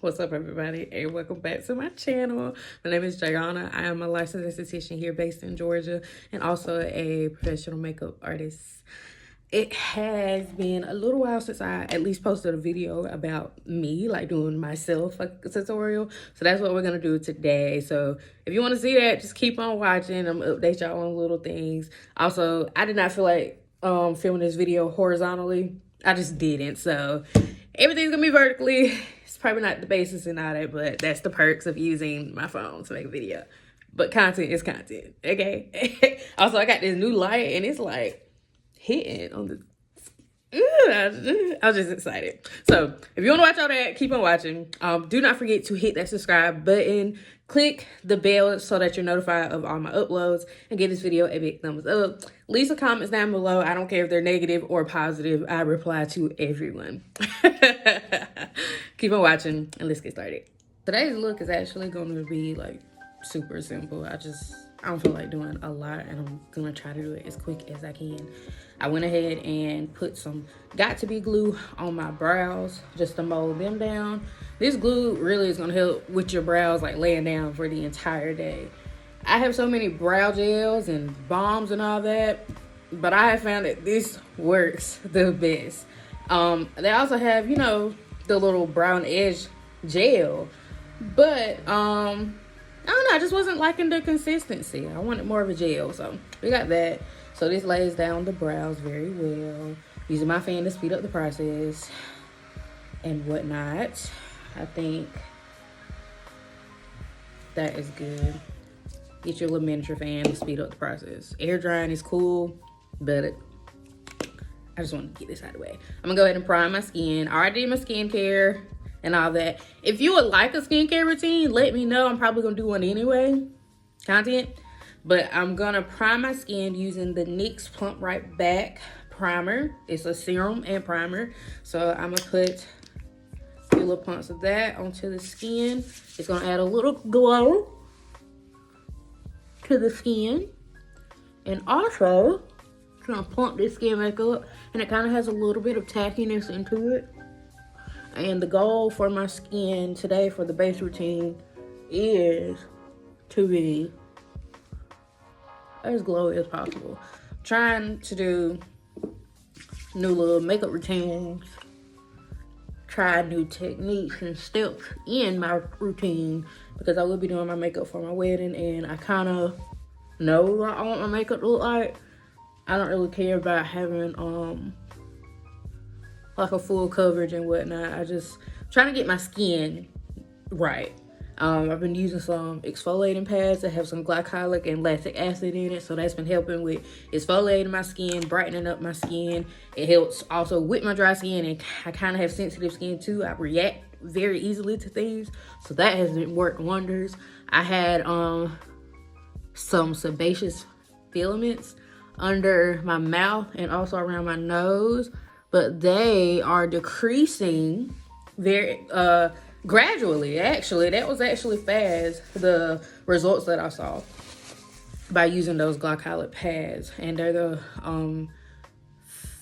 What's up, everybody, and welcome back to my channel. My name is Jayana. I am a licensed esthetician here based in Georgia and also a professional makeup artist. It has been a little while since I at least posted a video about me, like doing myself like a tutorial. So that's what we're going to do today. So if you want to see that, just keep on watching. I'm going to update y'all on little things. Also, I did not feel like filming this video horizontally. I just didn't. So everything's going to be vertically. It's probably not the basis and all that, but that's the perks of using my phone to make a video. But content is content, okay? Also, I got this new light, and it's like hitting on the... I was just excited. So, if you want to watch all that, keep on watching. Do not forget to hit that subscribe button. Click the bell so that you're notified of all my uploads. And give this video a big thumbs up. Leave some comments down below. I don't care if they're negative or positive. I reply to everyone. Keep on watching and let's get started. Today's look is actually going to be like super simple. I don't feel like doing a lot, and I'm gonna try to do it as quick as I can. I went ahead and put some Got To Be glue on my brows just to mold them down. This glue really is gonna help with your brows like laying down for the entire day. I have so many brow gels and balms and all that, but I have found that this works the best. They also have, you know, the little brown edge gel, but I don't know, I just wasn't liking the consistency. I wanted more of a gel, so we got that. So this lays down the brows very well. Using my fan to speed up the process and whatnot. I think that is good. Get your little miniature fan to speed up the process. Air drying is cool, but I just want to get this out of the way. I'm gonna go ahead and prime my skin. I already did my skincare and all that. If you would like a skincare routine, let me know. I'm probably gonna do one anyway, content. But I'm gonna prime my skin using the NYX Plump Right Back primer. It's a serum and primer. So I'm gonna put a few little pumps of that onto the skin. It's gonna add a little glow to the skin. And also, it's gonna plump this skin back up. And it kind of has a little bit of tackiness into it. And the goal for my skin today for the base routine is to be as glowy as possible. I'm trying to do new little makeup routines, try new techniques and steps in my routine because I will be doing my makeup for my wedding, and I kind of know what I want my makeup to look like. I don't really care about having like a full coverage and whatnot. I just trying to get my skin right. I've been using some exfoliating pads that have some glycolic and lactic acid in it, so that's been helping with exfoliating my skin, brightening up my skin. It helps also with my dry skin, and I kind of have sensitive skin too. I react very easily to things, so that has worked wonders. I had some sebaceous filaments under my mouth and also around my nose, but they are decreasing very gradually. Actually, that was actually fast, the results that I saw by using those glycolic pads. And they're the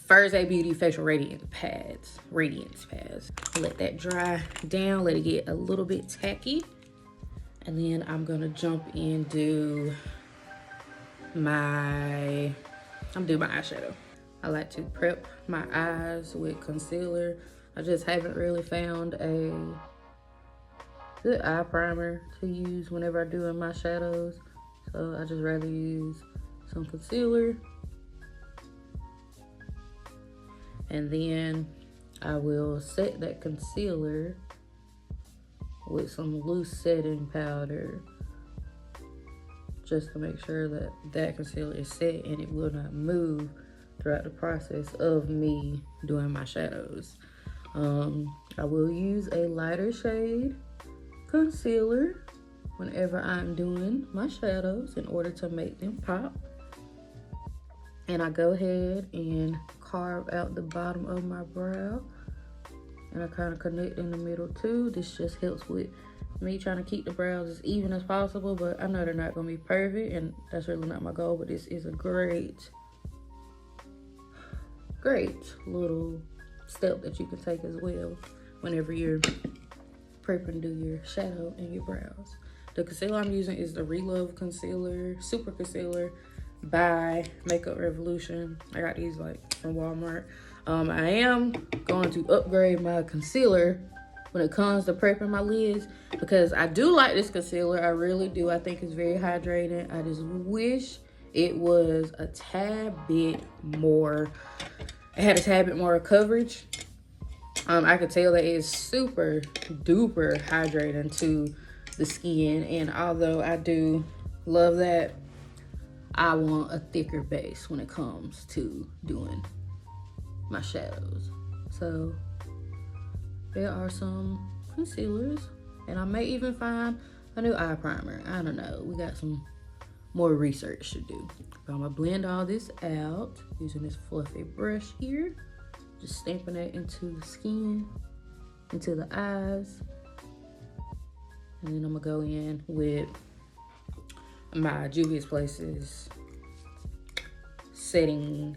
First Aid Beauty facial radiance pads. Let that dry down, let it get a little bit tacky, and then I'm gonna jump into my eyeshadow. I like to prep my eyes with concealer. I just haven't really found a good eye primer to use whenever I do in my shadows. So I just rather use some concealer. And then I will set that concealer with some loose setting powder just to make sure that that concealer is set and it will not move throughout the process of me doing my shadows. I will use a lighter shade concealer whenever I'm doing my shadows in order to make them pop. And I go ahead and carve out the bottom of my brow, and I kind of connect in the middle too. This just helps with me trying to keep the brows as even as possible, but I know they're not gonna be perfect, and that's really not my goal. But this is a great little step that you can take as well whenever you're prep and do your shadow and your brows. The concealer I'm using is the Relove Concealer, Super Concealer by Makeup Revolution. I got these like from Walmart. I am going to upgrade my concealer when it comes to prepping my lids, because I do like this concealer. I really do. I think it's very hydrating. I just wish it was a tad bit more, it had a tad bit more coverage. I could tell that it's super duper hydrating to the skin, and although I do love that, I want a thicker base when it comes to doing my shadows. So there are some concealers, and I may even find a new eye primer. I don't know. We got some more research to do. But I'm gonna blend all this out using this fluffy brush here. Just stamping it into the skin, into the eyes. And then I'm gonna go in with my Juvia's Places setting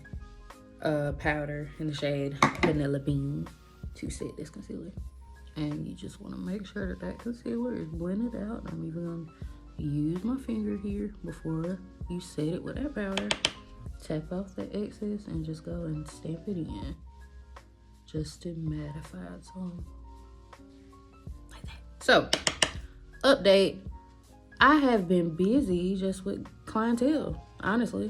powder in the shade Vanilla Bean to set this concealer. And you just want to make sure that that concealer is blended out. I'm even going to use my finger here before you set it with that powder. Tap off the excess and just go and stamp it in just to mattify it some, like that. So, update. I have been busy just with clientele, honestly.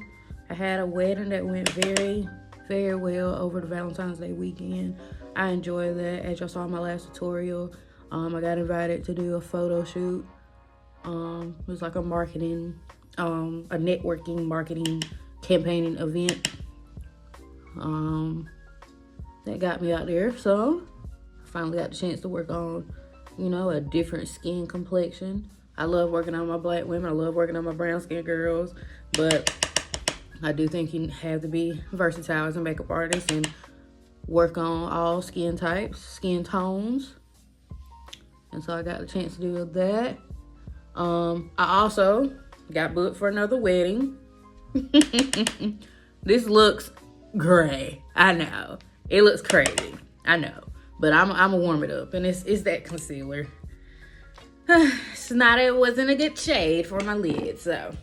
I had a wedding that went very, very well over the Valentine's Day weekend. I enjoyed that. As y'all saw in my last tutorial, I got invited to do a photo shoot. It was like a marketing, a networking marketing campaigning event. That got me out there. So I finally got the chance to work on, you know, a different skin complexion. I love working on my black women. I love working on my brown skin girls, but I do think you have to be versatile as a makeup artist and work on all skin types, skin tones. And so I got the chance to do that. I also got booked for another wedding. This looks gray. I know. It looks crazy. I know. But I'm gonna warm it up. And it's that concealer. It wasn't a good shade for my lids, so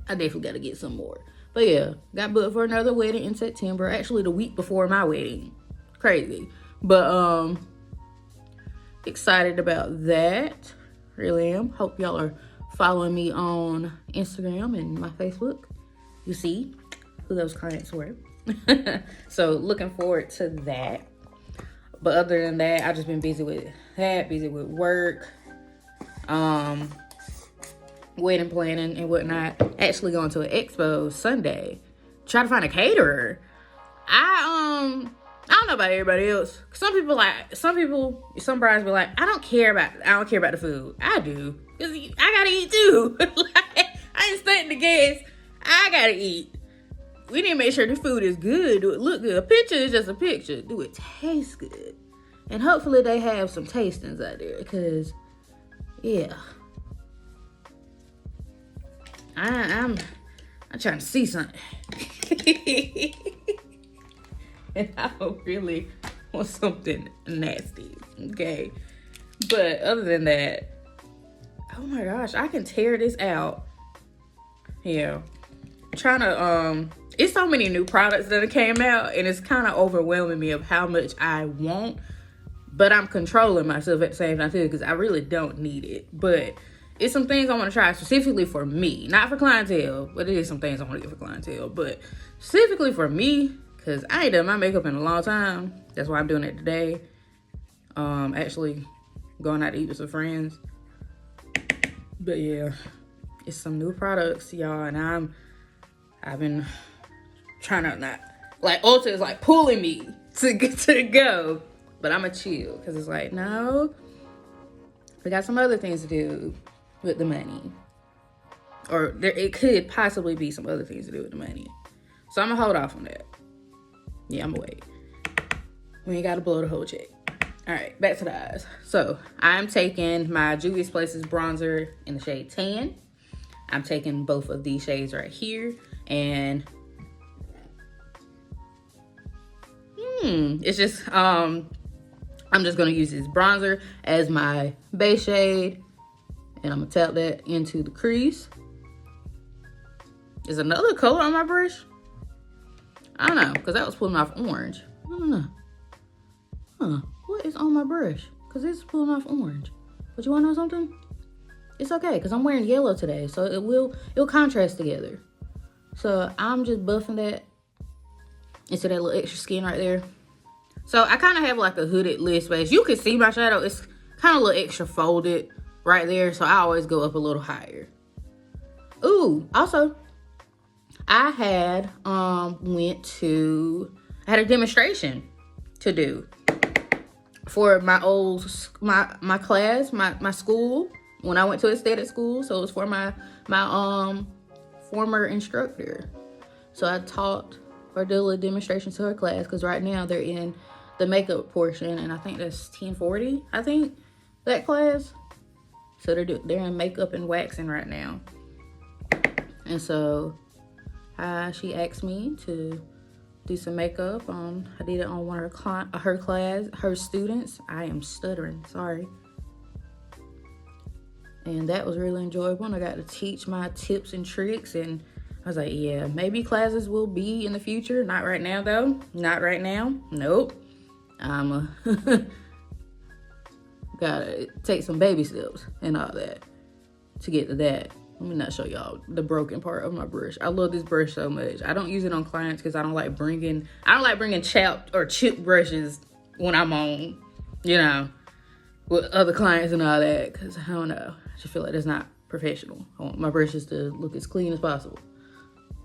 I definitely gotta get some more. But yeah, got booked for another wedding in September. Actually, the week before my wedding. Crazy. But excited about that. Really am. Hope y'all are following me on Instagram and my Facebook. You see who those clients were. So looking forward to that. But other than that, I've just been busy with that, busy with work, wedding planning and whatnot. Actually going to an expo Sunday. Try to find a caterer. I don't know about everybody else. Some brides be like, I don't care about the food. I do. Cause I gotta eat too. Like, I ain't stunting the gas. I gotta eat. We need to make sure the food is good. Do it look good? A picture is just a picture. Do it taste good? And hopefully they have some tastings out there. Because, yeah. I'm trying to see something. And I really want something nasty. Okay. But other than that, oh my gosh, I can tear this out. Yeah. Trying to, it's so many new products that came out, and it's kind of overwhelming me of how much I want, but I'm controlling myself at the same time too, because I really don't need it. But it's some things I want to try specifically for me, not for clientele, but it is some things I want to get for clientele, but specifically for me, because I ain't done my makeup in a long time. That's why I'm doing it today. Actually going out to eat with some friends. But yeah, it's some new products, y'all, and I've been trying to not, like, Ulta is like pulling me to go, but I'm gonna chill, because it's like, no, we got some other things to do with the money, or it could possibly be some other things to do with the money, so I'm gonna hold off on that. Yeah, I'm gonna wait. We ain't gotta blow the whole check. All right, back to the eyes. So I'm taking my Juvia's Places bronzer in the shade Tan. I'm taking both of these shades right here, and it's just I'm just gonna use this bronzer as my base shade, and I'm gonna tap that into the crease. Is another color on my brush? I don't know, because that was pulling off orange. I don't know. Huh, what is on my brush? Because it's pulling off orange. But you wanna know something? It's okay, because I'm wearing yellow today, so it'll contrast together. So I'm just buffing that into that little extra skin right there. So I kind of have like a hooded lid space. You can see my shadow. It's kind of a little extra folded right there. So I always go up a little higher. Ooh, also, I had I had a demonstration to do for my class, my school, when I went to aesthetic school. So it was for my former instructor. So I taught or did a little demonstration to her class, because right now they're in the makeup portion, and I think that's 1040, I think, that class. So they're in makeup and waxing right now. And so she asked me to do some makeup. I did it on one of her students. I am stuttering, sorry. And that was really enjoyable, and I got to teach my tips and tricks, and I was like, yeah, maybe classes will be in the future. Not right now, though. Not right now. Nope. Gotta take some baby steps and all that to get to that. Let me not show y'all the broken part of my brush. I love this brush so much. I don't use it on clients because I don't like bringing chapped or chipped brushes when I'm on, you know, with other clients and all that, because I don't know. I just feel like that's not professional. I want my brushes to look as clean as possible.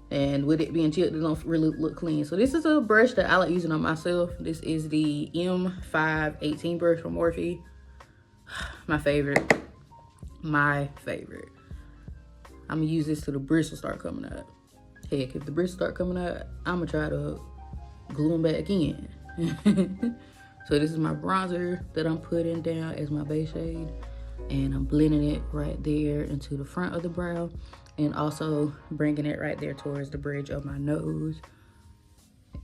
And with it being chipped, it don't really look clean. So this is a brush that I like using on myself. This is the M518 brush from Morphe. My favorite. My favorite. I'm gonna use this till the bristles start coming up. Heck, if the bristles start coming up, I'm gonna try to glue them back in. So this is my bronzer that I'm putting down as my base shade. And I'm blending it right there into the front of the brow, and also bringing it right there towards the bridge of my nose.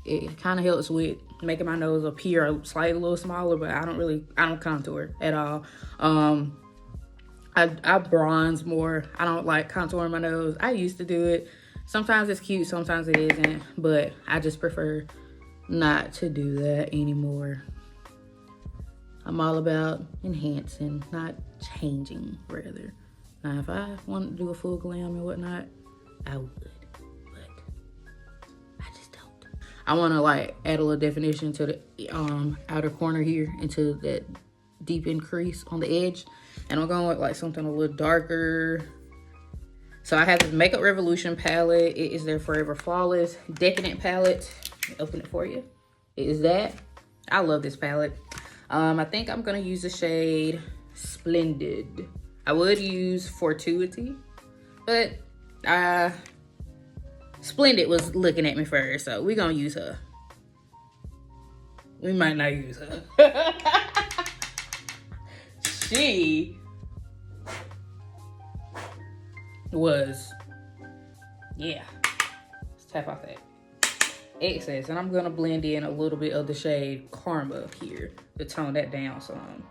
It kind of helps with making my nose appear slightly a little smaller, but I don't contour at all. I bronze more. I don't like contouring my nose. I used to do it. Sometimes it's cute, sometimes it isn't, but I just prefer not to do that anymore. I'm all about enhancing, not changing, rather. Now, if I wanted to do a full glam and whatnot, I would, but I just don't. I want to like add a little definition to the outer corner here, into that deepened crease on the edge, and I'm going with like something a little darker. So I have this Makeup Revolution palette. It is their Forever Flawless Decadent palette. Let me open it for you. It is that. I love this palette. I think I'm gonna use the shade Splendid. I would use Fortuity, but Splendid was looking at me first, so we're gonna use her. We might not use her. She was, yeah. Let's tap off that excess, and I'm gonna blend in a little bit of the shade Karma here to tone that down some.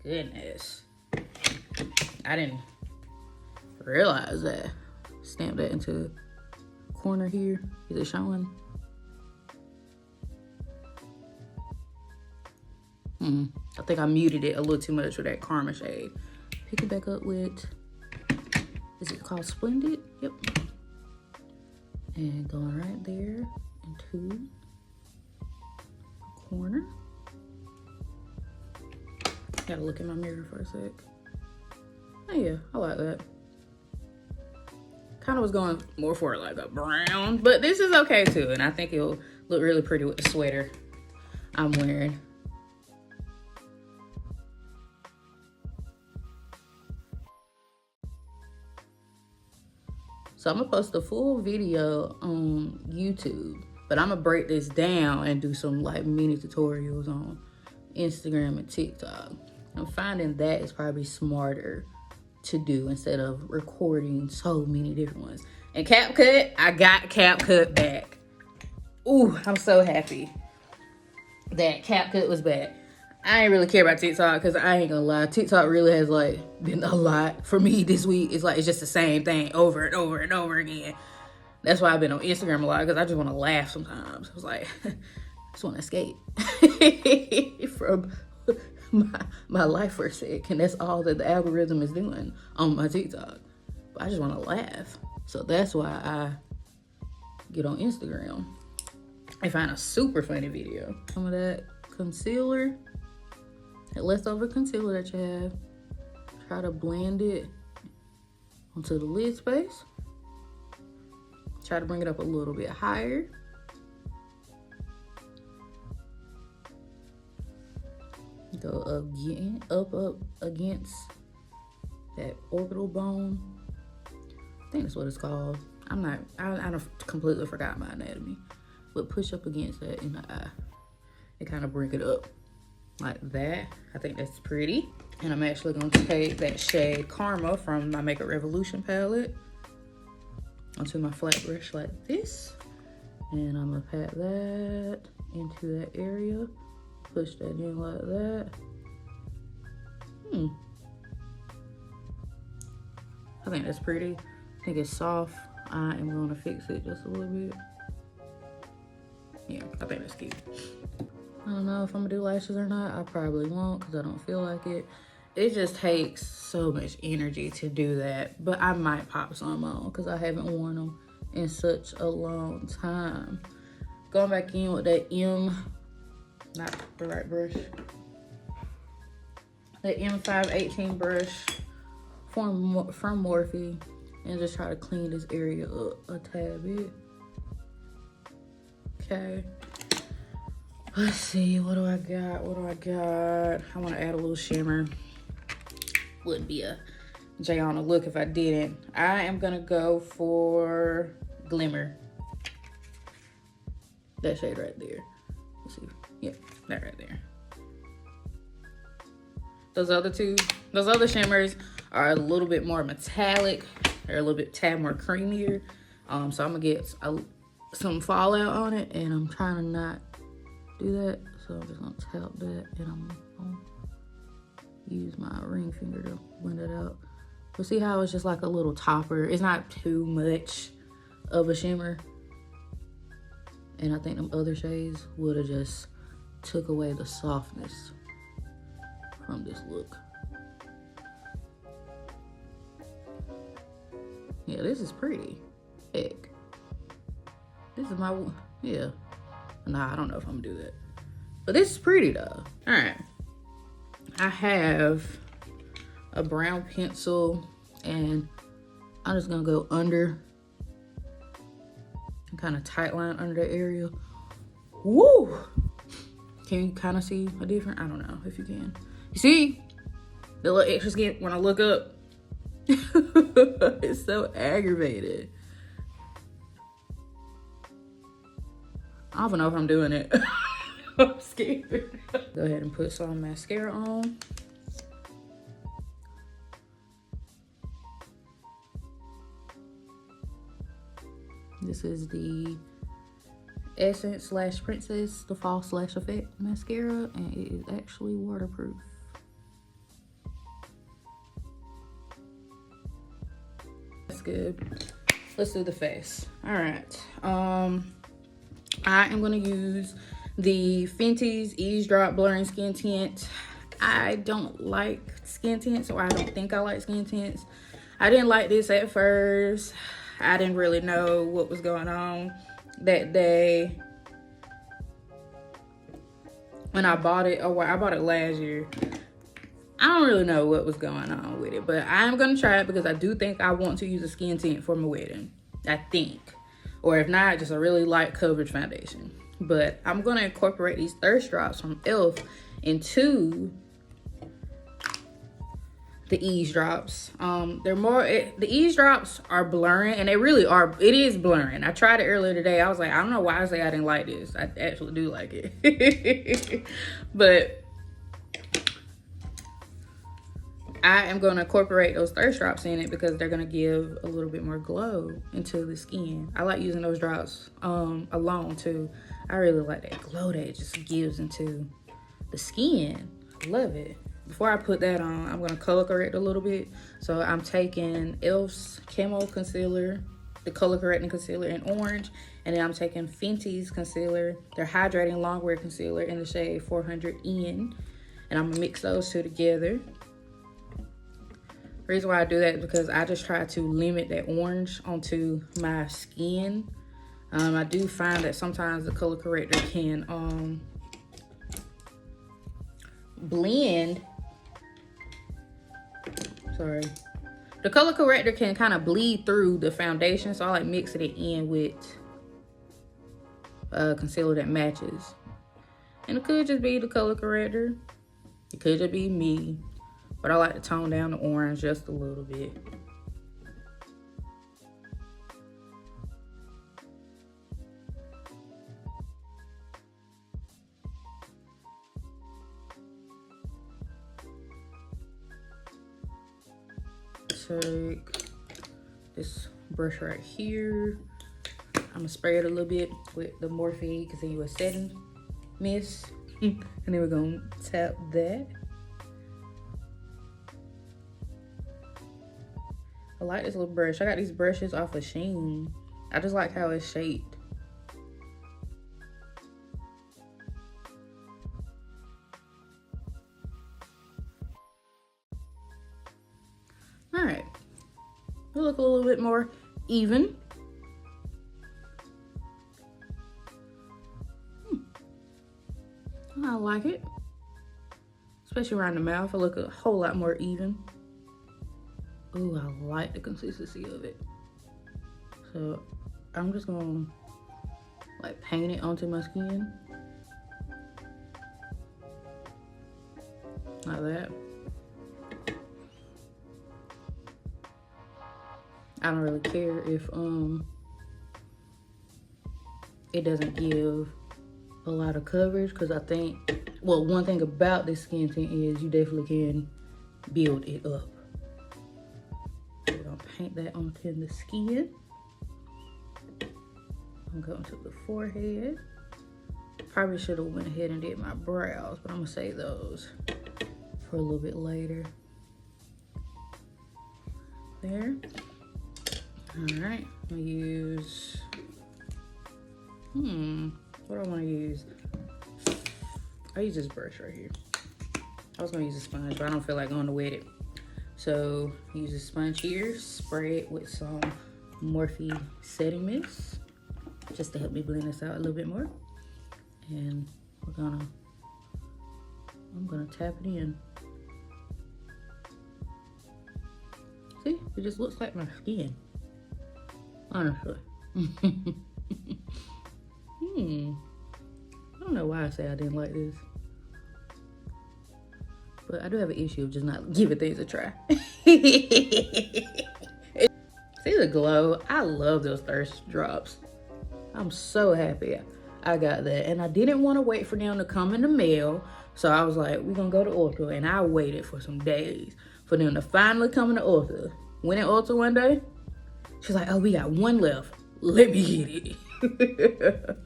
Goodness, I didn't realize that. Stamp that into the corner here. Is it showing? I think I muted it a little too much with that Karma shade. Pick it back up with, is it called Splendid? Yep. And going right there into the corner. Gotta look in my mirror for a sec. Oh yeah, I like that. Kind of was going more for like a brown, but this is okay too. And I think it'll look really pretty with the sweater I'm wearing. So I'm gonna post a full video on YouTube, but I'm gonna break this down and do some like mini tutorials on Instagram and TikTok. I'm finding that is probably smarter to do instead of recording so many different ones. And CapCut, I got CapCut back. Ooh, I'm so happy. that CapCut was bad. I ain't really care about TikTok because I ain't gonna lie. TikTok really has like been a lot for me this week. It's like it's just the same thing over and over and over again. That's why I've been on Instagram a lot, because I just want to laugh sometimes. I was like, I just want to escape from my life for a second. That's all that the algorithm is doing on my TikTok. But I just want to laugh. So that's why I get on Instagram and find a super funny video. Some of that concealer, that leftover concealer that you have, try to blend it onto the lid space. Try to bring it up a little bit higher. Go again, up against that orbital bone. I think that's what it's called. I completely forgot my anatomy. But push up against that in the eye and kind of bring it up like that. I think that's pretty. And I'm actually going to take that shade Camo from my Makeup Revolution palette onto my flat brush like this. And I'm gonna pat that into that area. Push that in like that. I think that's pretty. I think it's soft. I am gonna fix it just a little bit. Yeah, I think that's cute. I don't know if I'm gonna do lashes or not. I probably won't because I don't feel like it. It just takes so much energy to do that. But I might pop some on because I haven't worn them in such a long time. Going back in with that not the right brush. That M518 brush from Morphe. And just try to clean this area up a tad bit. Okay. Let's see, what do I got? I want to add a little shimmer. Wouldn't be a Jayana look if I didn't. I am gonna go for Glimmer. That shade right there. Let's see. Yeah, that right there. Those other shimmers are a little bit more metallic. They're a little bit tad more creamier. So I'm gonna get some fallout on it, and I'm trying to not do that. So I'm just gonna tap that, and I'm gonna use my ring finger to blend it out. But see how it's just like a little topper. It's not too much of a shimmer. And I think them other shades would have just took away the softness from this look. Yeah, this is pretty. Heck. This is my, yeah. Nah, I don't know if I'm gonna do that. But this is pretty though. All right. I have a brown pencil and I'm just gonna go under and kind of tight line under that area. Woo! Can you kind of see a difference? I don't know if you can. You see the little extra skin when I look up? It's so aggravated. I don't even know if I'm doing it. I'm scared. Go ahead and put some mascara on. This is the Essence / Princess, the Fall / Effect mascara, and it is actually waterproof. That's good. Let's do the face. All right. I am gonna use the Fenty's Eaze Drop Blurring Skin Tint. I don't like skin tints, or I don't think I like skin tints. I didn't like this at first. I didn't really know what was going on that day when I bought it. Oh, well, I bought it last year. I don't really know what was going on with it, but I'm gonna try it because I do think I want to use a skin tint for my wedding. I think. Or if not, just a really light coverage foundation. But I'm gonna incorporate these thirst drops from e.l.f. into the Eaze Drops. They're more, the Eaze Drops are blurring, and they really are, it is blurring. I tried it earlier today. I was like, I don't know why I say I didn't like this. I actually do like it. But I am gonna incorporate those thirst drops in it because they're gonna give a little bit more glow into the skin. I like using those drops alone too. I really like that glow that it just gives into the skin. I love it. Before I put that on, I'm gonna color correct a little bit. So I'm taking e.l.f.'s Camo concealer, the color correcting concealer in orange, and then I'm taking Fenty's concealer, their Hydrating Longwear concealer in the shade 400N, and I'm gonna mix those two together. The reason why I do that is because I just try to limit that orange onto my skin. I do find that sometimes the color corrector can blend. Sorry. The color corrector can kind of bleed through the foundation, so I like mixing it in with concealer that matches. And it could just be the color corrector. It could just be me. But I like to tone down the orange just a little bit. Take this brush right here. I'm gonna spray it a little bit with the Morphe Continuous Setting Mist. And then we're gonna tap that. I like this little brush. I got these brushes off of Shein. I just like how it's shaped. All right, it'll look a little bit more even. I like it, especially around the mouth. It'll look a whole lot more even. Ooh, I like the consistency of it. So I'm just gonna like paint it onto my skin like that. I don't really care if it doesn't give a lot of coverage, because I think, well, one thing about this skin tint is you definitely can build it up. We're gonna paint that onto the skin. I'm going to the forehead. Probably should have went ahead and did my brows, but I'm gonna save those for a little bit later. There. All right, I'm gonna use, what do I wanna use? I use this brush right here. I was gonna use a sponge, but I don't feel like going to wet it. So use a sponge here, spray it with some Morphe Setting Mist, just to help me blend this out a little bit more. And I'm gonna tap it in. See, it just looks like my skin. Honestly. I don't know why I say I didn't like this. But I do have an issue of just not giving things a try. See the glow? I love those thirst drops. I'm so happy I got that. And I didn't want to wait for them to come in the mail. So I was like, we're going to go to Ulta. And I waited for some days for them to finally come in the Ulta. Went in Ulta one day. She's like, oh, we got one left. Let me get it.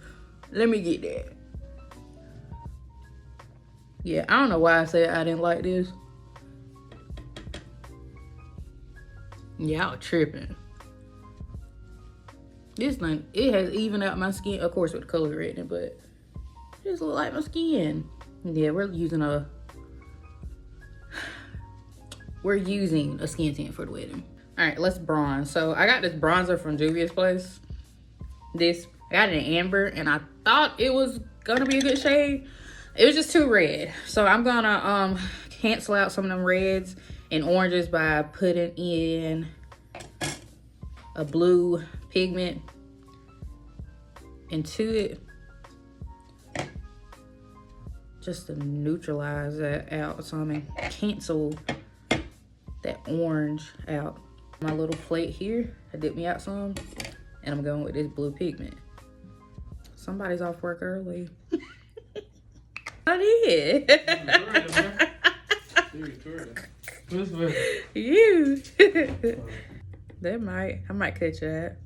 Let me get that. Yeah, I don't know why I said I didn't like this. Y'all tripping. This thing, it has evened out my skin. Of course with the color correcting, but it just look like my skin. Yeah, we're using a skin tint for the wedding. All right, let's bronze. So I got this bronzer from Juvia's place. I got it in amber, and I thought it was gonna be a good shade. It was just too red. So I'm gonna cancel out some of them reds and oranges by putting in a blue pigment into it, just to neutralize that out. So I'm gonna cancel that orange out. My little plate here, I dipped me out some, and I'm going with this blue pigment. Somebody's off work early. I did. You. I might catch that.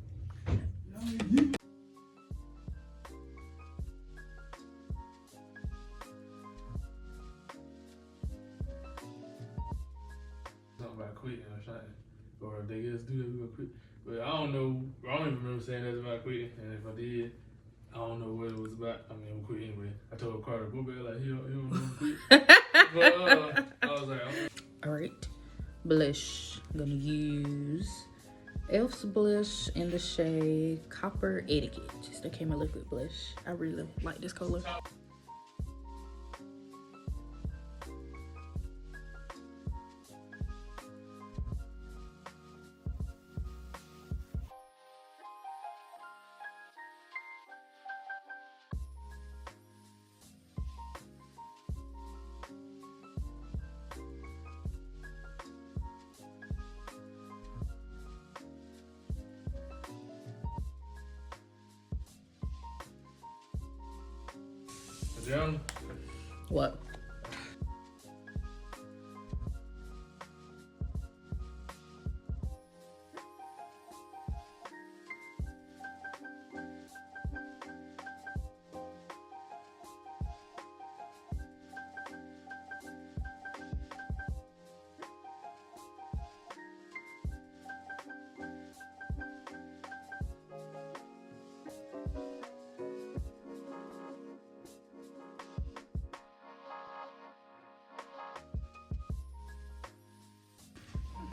about quitting or something. Or if they just do that, we gonna quit. But I don't know. I don't even remember saying that about quitting. And if I did, I don't know what it was about. I mean, I'm quit anyway. I told Carter, go back, like, he don't know I'm quit. But I was like, alright, blush. I'm gonna use e.l.f.'s blush in the shade Copper Etiquette. Just the Camo liquid blush. I really like this color. John? What?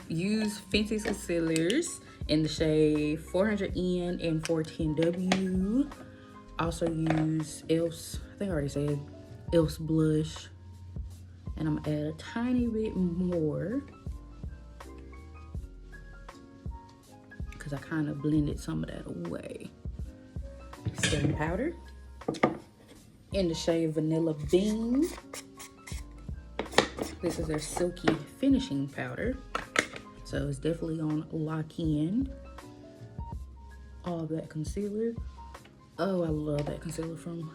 Use Fenty concealers in the shade 400N and 410W. Also use e.l.f.'s, I think I already said, e.l.f.'s blush. And I'm gonna add a tiny bit more because I kind of blended some of that away. Setting powder in the shade Vanilla Bean. This is their Silky finishing powder. So it's definitely gonna lock in all that concealer. Oh, I love that concealer from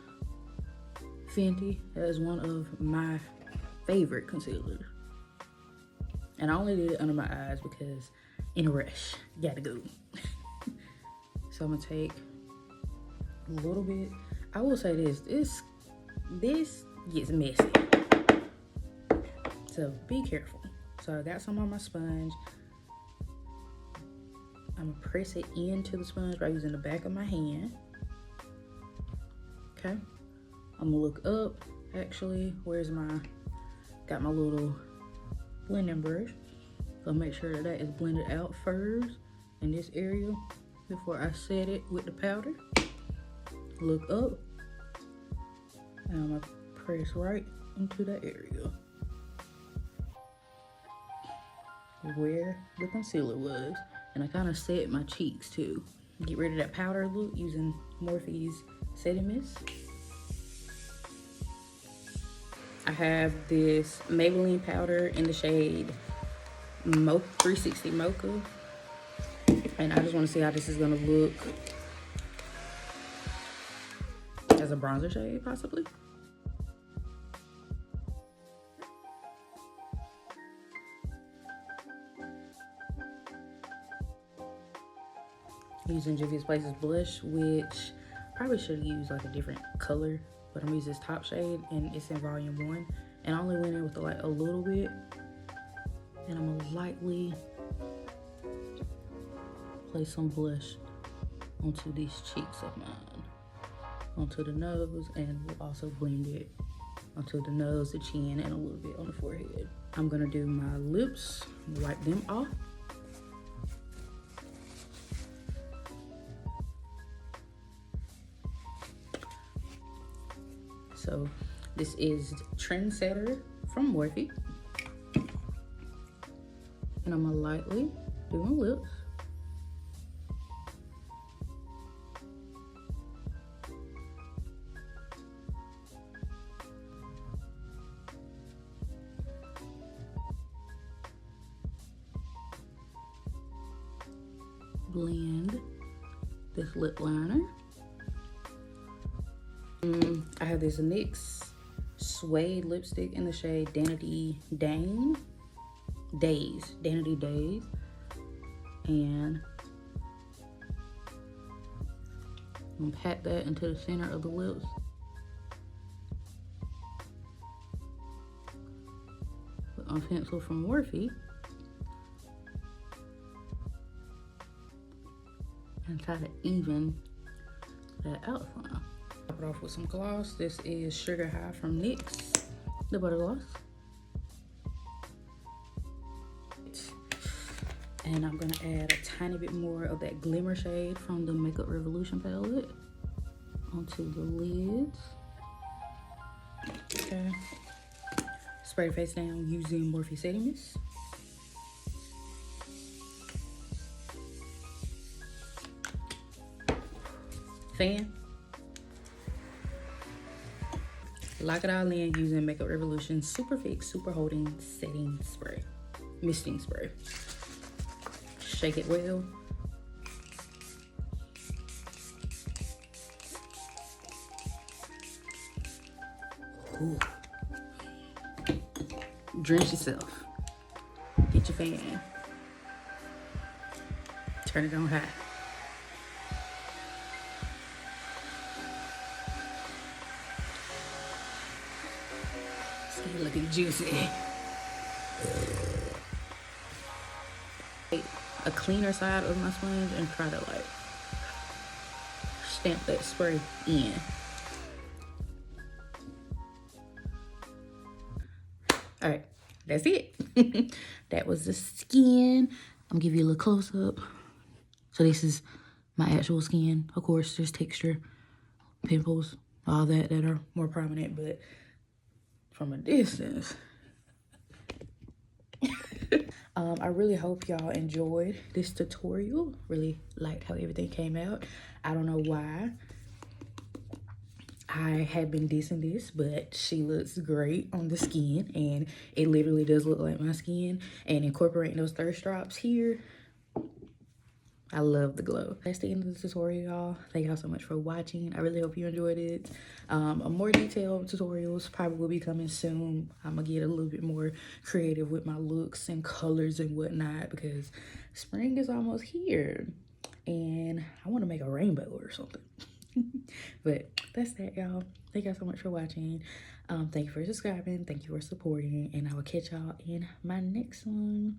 Fenty. That is one of my favorite concealers. And I only did it under my eyes because in a rush, gotta go. So I'm gonna take a little bit. I will say this gets messy. So be careful. So I got some on my sponge. I'm gonna press it into the sponge by using the back of my hand. Okay. I'm gonna look up, actually, got my little blending brush. So make sure that is blended out first in this area before I set it with the powder. Look up, and I'm gonna press right into that area where the concealer was. And I kind of set my cheeks too. Get rid of that powder look using Morphe's setting mist. I have this Maybelline powder in the shade 360 Mocha. And I just want to see how this is going to look as a bronzer shade, possibly. Using Juvia's Places blush, which probably should use like a different color, but I'm using this top shade and it's in volume 1. And I only went in with like a little bit, and I'm gonna lightly place some blush onto these cheeks of mine, onto the nose, and we'll also blend it onto the nose, the chin, and a little bit on the forehead. I'm gonna do my lips, wipe them off. So this is Trendsetter from Morphe. And I'm gonna lightly do my lips. Blend this lip liner. I have this NYX suede lipstick in the shade Danity Days, Danity Days, and I'm gonna pat that into the center of the lips. With my pencil from Morphe, and try to even that outline. Top it off with some gloss. This is Sugar High from NYX, the butter gloss. And I'm gonna add a tiny bit more of that glimmer shade from the Makeup Revolution palette onto the lids. Okay. Spray face down using Morphe Setting Mist. Fan. Lock it all in using Makeup Revolution Super Fix Super Holding Setting Spray. Misting spray. Shake it well. Ooh. Drench yourself. Get your fan. Turn it on high. Skin looking juicy. A cleaner side of my sponge and try to like stamp that spray in. All right, that's it. That was the skin. I'm gonna give you a little close up. So this is my actual skin. Of course, there's texture, pimples, all that are more prominent, but from a distance. I really hope y'all enjoyed this tutorial. Really liked how everything came out. I don't know why I had been dissing this, but she looks great on the skin, and it literally does look like my skin. And incorporating those thirst drops here, I love the glow. That's the end of the tutorial, y'all. Thank y'all so much for watching. I really hope you enjoyed it. More detailed tutorials probably will be coming soon. I'm gonna get a little bit more creative with my looks and colors and whatnot, because spring is almost here and I want to make a rainbow or something. But that's that, y'all. Thank y'all so much for watching. Thank you for subscribing. Thank you for supporting, and I will catch y'all in my next one.